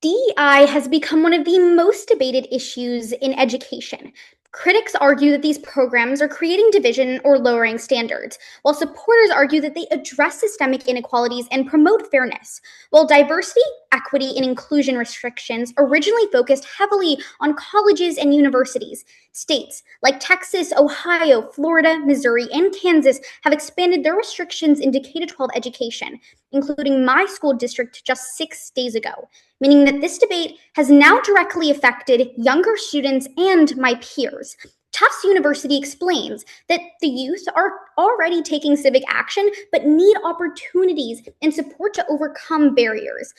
DEI has become one of the most debated issues in education. Critics argue that these programs are creating division or lowering standards, while supporters argue that they address systemic inequalities and promote fairness. While diversity, equity, and inclusion restrictions originally focused heavily on colleges and universities, states like Texas, Ohio, Florida, Missouri, and Kansas have expanded their restrictions into K-12 education, including my school district just 6 days ago, meaning that this debate has now directly affected younger students and my peers. Tufts University explains that the youth are already taking civic action, but need opportunities and support to overcome barriers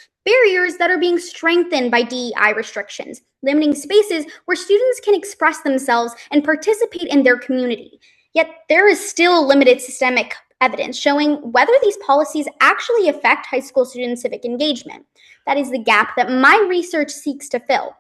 that are being strengthened by DEI restrictions, limiting spaces where students can express themselves and participate in their community. Yet there is still limited systemic evidence showing whether these policies actually affect high school student civic engagement. That is the gap that my research seeks to fill.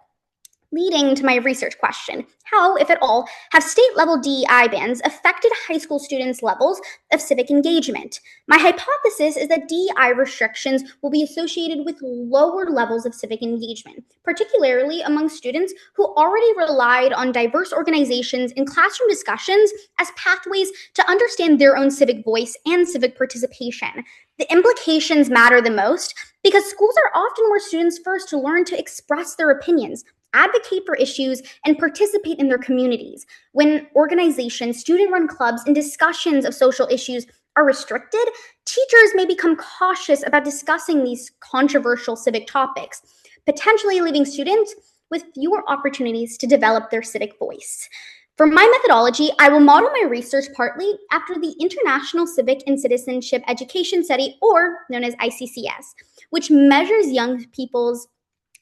Leading to my research question: how, if at all, have state-level DEI bans affected high school students' levels of civic engagement? My hypothesis is that DEI restrictions will be associated with lower levels of civic engagement, particularly among students who already relied on diverse organizations and classroom discussions as pathways to understand their own civic voice and civic participation. The implications matter the most because schools are often where students first learn to express their opinions, advocate for issues, and participate in their communities. When organizations, student-run clubs, and discussions of social issues are restricted, teachers may become cautious about discussing these controversial civic topics, potentially leaving students with fewer opportunities to develop their civic voice. For my methodology, I will model my research partly after the International Civic and Citizenship Education Study, or known as ICCS, which measures young people's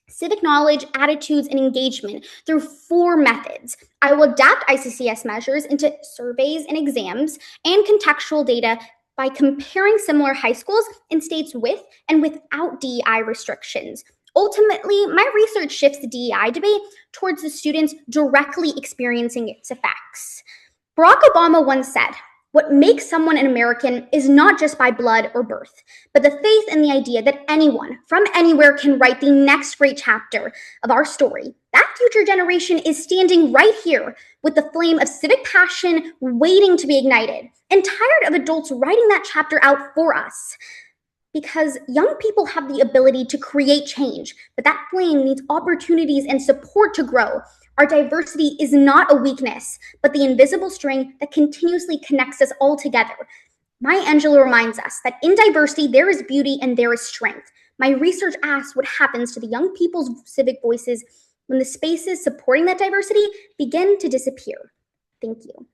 civic knowledge, attitudes, and engagement through 4 methods. I will adapt ICCS measures into surveys and exams and contextual data by comparing similar high schools in states with and without DEI restrictions. Ultimately, my research shifts the DEI debate towards the students directly experiencing its effects. Barack Obama once said, "What makes someone an American is not just by blood or birth, but the faith in the idea that anyone from anywhere can write the next great chapter of our story. That future generation is standing right here with the flame of civic passion waiting to be ignited, and tired of adults writing that chapter out for us." Because young people have the ability to create change, but that flame needs opportunities and support to grow. Our diversity is not a weakness, but the invisible string that continuously connects us all together. Maya Angelou reminds us that in diversity, there is beauty and there is strength. My research asks what happens to the young people's civic voices when the spaces supporting that diversity begin to disappear. Thank you.